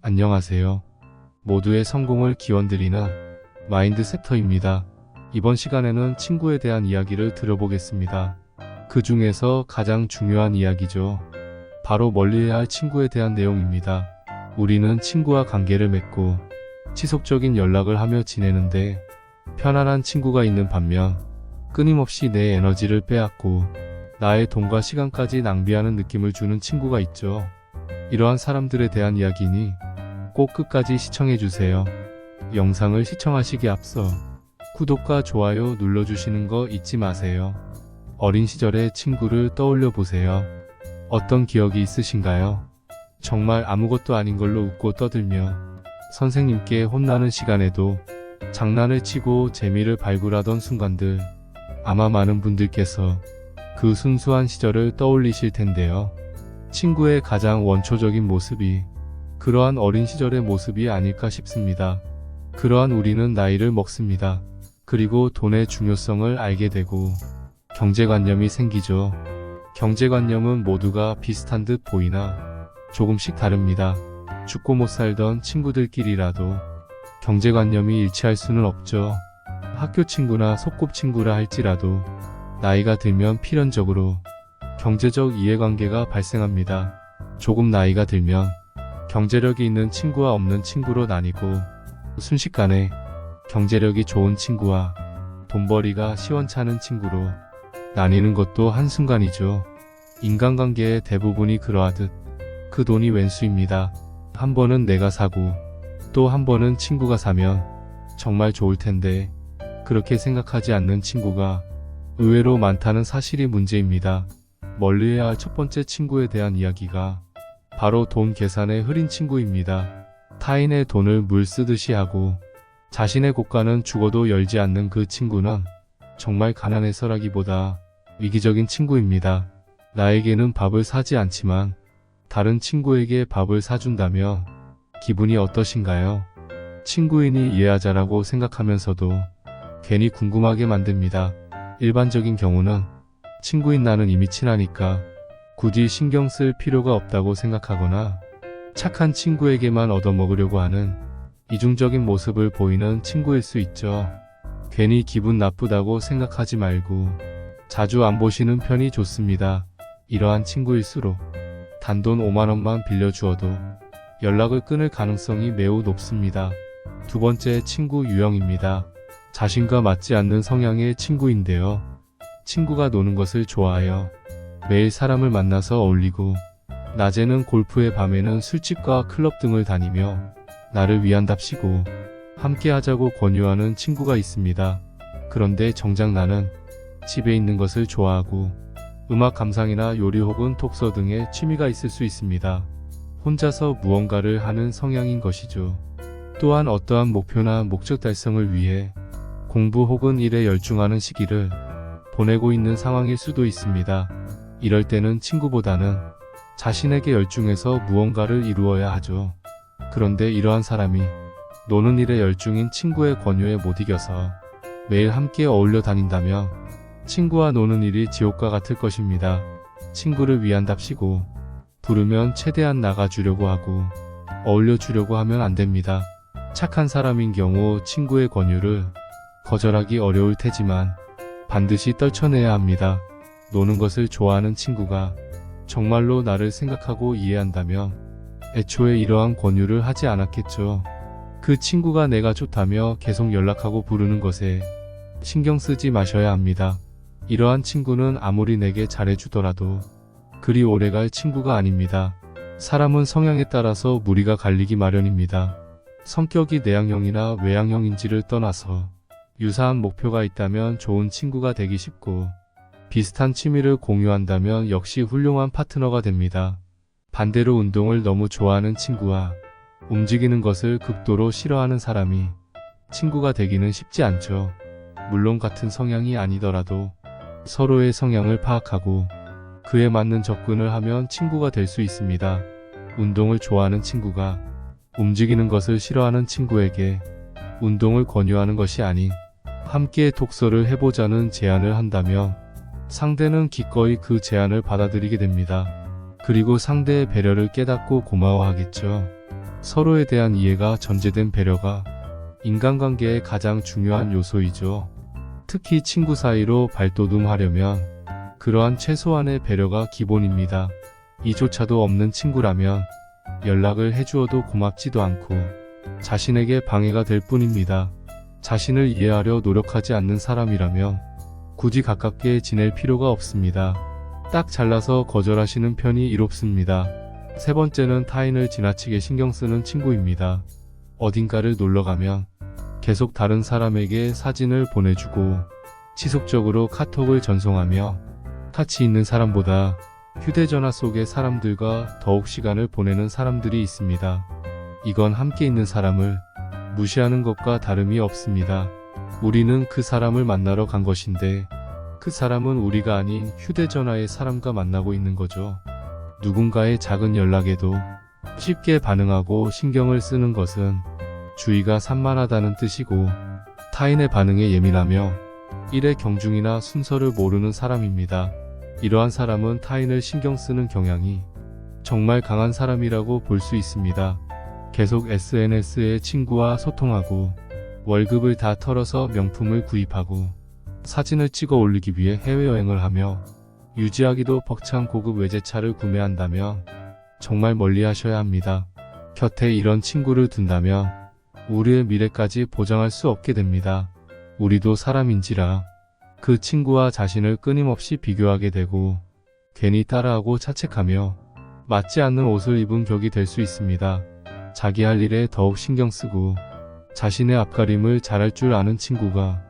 안녕하세요. 모두의 성공을 기원드리는 마인드세터입니다. 이번 시간에는 친구에 대한 이야기를 들어보겠습니다. 그 중에서 가장 중요한 이야기죠. 바로 멀리해야 할 친구에 대한 내용입니다. 우리는 친구와 관계를 맺고 지속적인 연락을 하며 지내는데 편안한 친구가 있는 반면 끊임없이 내 에너지를 빼앗고 나의 돈과 시간까지 낭비하는 느낌을 주는 친구가 있죠. 이러한 사람들에 대한 이야기니 꼭 끝까지 시청해주세요. 영상을 시청하시기 앞서 구독과 좋아요 눌러주시는 거 잊지 마세요. 어린 시절의 친구를 떠올려 보세요. 어떤 기억이 있으신가요? 정말 아무것도 아닌 걸로 웃고 떠들며 선생님께 혼나는 시간에도 장난을 치고 재미를 발굴하던 순간들, 아마 많은 분들께서 그 순수한 시절을 떠올리실 텐데요. 친구의 가장 원초적인 모습이 그러한 어린 시절의 모습이 아닐까 싶습니다. 그러한 우리는 나이를 먹습니다. 그리고 돈의 중요성을 알게 되고 경제관념이 생기죠. 경제관념은 모두가 비슷한 듯 보이나 조금씩 다릅니다. 죽고 못 살던 친구들끼리라도 경제관념이 일치할 수는 없죠. 학교 친구나 소꿉친구라 할지라도 나이가 들면 필연적으로 경제적 이해관계가 발생합니다. 조금 나이가 들면 경제력이 있는 친구와 없는 친구로 나뉘고 순식간에 경제력이 좋은 친구와 돈벌이가 시원찮은 친구로 나뉘는 것도 한순간이죠. 인간관계의 대부분이 그러하듯 그 돈이 왼수입니다. 한 번은 내가 사고 또 한 번은 친구가 사면 정말 좋을 텐데 그렇게 생각하지 않는 친구가 의외로 많다는 사실이 문제입니다. 멀리해야 할 첫 번째 친구에 대한 이야기가 바로 돈 계산에 흐린 친구입니다. 타인의 돈을 물 쓰듯이 하고 자신의 고가는 죽어도 열지 않는 그 친구는 정말 가난해서라기보다 위기적인 친구입니다. 나에게는 밥을 사지 않지만 다른 친구에게 밥을 사준다면 기분이 어떠신가요? 친구이니 이해하자라고 생각하면서도 괜히 궁금하게 만듭니다. 일반적인 경우는 친구인 나는 이미 친하니까 굳이 신경 쓸 필요가 없다고 생각하거나 착한 친구에게만 얻어먹으려고 하는 이중적인 모습을 보이는 친구일 수 있죠. 괜히 기분 나쁘다고 생각하지 말고 자주 안 보시는 편이 좋습니다. 이러한 친구일수록 단돈 5만원만 빌려주어도 연락을 끊을 가능성이 매우 높습니다. 두 번째 친구 유형입니다. 자신과 맞지 않는 성향의 친구인데요. 친구가 노는 것을 좋아해요. 매일 사람을 만나서 어울리고 낮에는 골프에 밤에는 술집과 클럽 등을 다니며 나를 위한답시고 함께 하자고 권유하는 친구가 있습니다. 그런데 정작 나는 집에 있는 것을 좋아하고 음악 감상이나 요리 혹은 독서 등의 취미가 있을 수 있습니다. 혼자서 무언가를 하는 성향인 것이죠. 또한 어떠한 목표나 목적 달성을 위해 공부 혹은 일에 열중하는 시기를 보내고 있는 상황일 수도 있습니다. 이럴 때는 친구보다는 자신에게 열중해서 무언가를 이루어야 하죠. 그런데 이러한 사람이 노는 일에 열중인 친구의 권유에 못 이겨서 매일 함께 어울려 다닌다면 친구와 노는 일이 지옥과 같을 것입니다. 친구를 위한답시고 부르면 최대한 나가주려고 하고 어울려주려고 하면 안 됩니다. 착한 사람인 경우 친구의 권유를 거절하기 어려울 테지만 반드시 떨쳐내야 합니다. 노는 것을 좋아하는 친구가 정말로 나를 생각하고 이해한다면 애초에 이러한 권유를 하지 않았겠죠. 그 친구가 내가 좋다며 계속 연락하고 부르는 것에 신경 쓰지 마셔야 합니다. 이러한 친구는 아무리 내게 잘해주더라도 그리 오래갈 친구가 아닙니다. 사람은 성향에 따라서 무리가 갈리기 마련입니다. 성격이 내향형이나 외향형인지를 떠나서 유사한 목표가 있다면 좋은 친구가 되기 쉽고 비슷한 취미를 공유한다면 역시 훌륭한 파트너가 됩니다. 반대로 운동을 너무 좋아하는 친구와 움직이는 것을 극도로 싫어하는 사람이 친구가 되기는 쉽지 않죠. 물론 같은 성향이 아니더라도 서로의 성향을 파악하고 그에 맞는 접근을 하면 친구가 될 수 있습니다. 운동을 좋아하는 친구가 움직이는 것을 싫어하는 친구에게 운동을 권유하는 것이 아닌 함께 독서를 해보자는 제안을 한다면 상대는 기꺼이 그 제안을 받아들이게 됩니다. 그리고 상대의 배려를 깨닫고 고마워하겠죠. 서로에 대한 이해가 전제된 배려가 인간관계의 가장 중요한 요소이죠. 특히 친구 사이로 발돋움하려면 그러한 최소한의 배려가 기본입니다. 이조차도 없는 친구라면 연락을 해주어도 고맙지도 않고 자신에게 방해가 될 뿐입니다. 자신을 이해하려 노력하지 않는 사람이라면 굳이 가깝게 지낼 필요가 없습니다. 딱 잘라서 거절하시는 편이 이롭습니다. 세 번째는 타인을 지나치게 신경 쓰는 친구입니다. 어딘가를 놀러가면 계속 다른 사람에게 사진을 보내주고 지속적으로 카톡을 전송하며 같이 있는 사람보다 휴대전화 속의 사람들과 더욱 시간을 보내는 사람들이 있습니다. 이건 함께 있는 사람을 무시하는 것과 다름이 없습니다. 우리는 그 사람을 만나러 간 것인데 그 사람은 우리가 아닌 휴대전화의 사람과 만나고 있는 거죠. 누군가의 작은 연락에도 쉽게 반응하고 신경을 쓰는 것은 주의가 산만하다는 뜻이고 타인의 반응에 예민하며 일의 경중이나 순서를 모르는 사람입니다. 이러한 사람은 타인을 신경 쓰는 경향이 정말 강한 사람이라고 볼 수 있습니다. 계속 SNS에 친구와 소통하고 월급을 다 털어서 명품을 구입하고 사진을 찍어 올리기 위해 해외여행을 하며 유지하기도 벅찬 고급 외제차를 구매한다면 정말 멀리 하셔야 합니다. 곁에 이런 친구를 둔다면 우리의 미래까지 보장할 수 없게 됩니다. 우리도 사람인지라 그 친구와 자신을 끊임없이 비교하게 되고 괜히 따라하고 자책하며 맞지 않는 옷을 입은 격이 될 수 있습니다. 자기 할 일에 더욱 신경 쓰고 자신의 앞가림을 잘할 줄 아는 친구가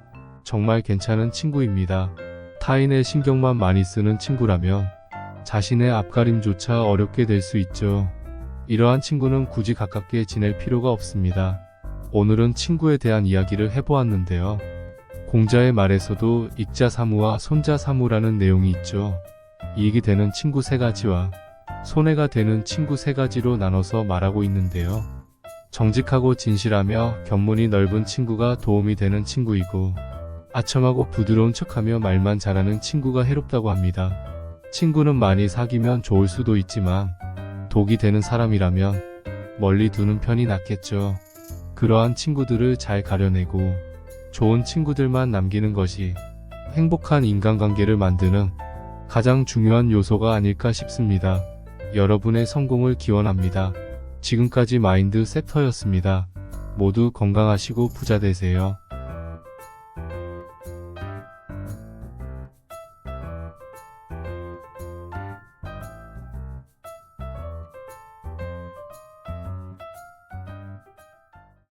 정말 괜찮은 친구입니다. 타인의 신경만 많이 쓰는 친구라면 자신의 앞가림조차 어렵게 될 수 있죠. 이러한 친구는 굳이 가깝게 지낼 필요가 없습니다. 오늘은 친구에 대한 이야기를 해보았는데요. 공자의 말에서도 익자사무와 손자사무라는 내용이 있죠. 이익이 되는 친구 3가지와 손해가 되는 친구 3가지로 나눠서 말하고 있는데요. 정직하고 진실하며 견문이 넓은 친구가 도움이 되는 친구이고 아첨하고 부드러운 척하며 말만 잘하는 친구가 해롭다고 합니다. 친구는 많이 사귀면 좋을 수도 있지만 독이 되는 사람이라면 멀리 두는 편이 낫겠죠. 그러한 친구들을 잘 가려내고 좋은 친구들만 남기는 것이 행복한 인간관계를 만드는 가장 중요한 요소가 아닐까 싶습니다. 여러분의 성공을 기원합니다. 지금까지 마인드 셉터였습니다. 모두 건강하시고 부자 되세요.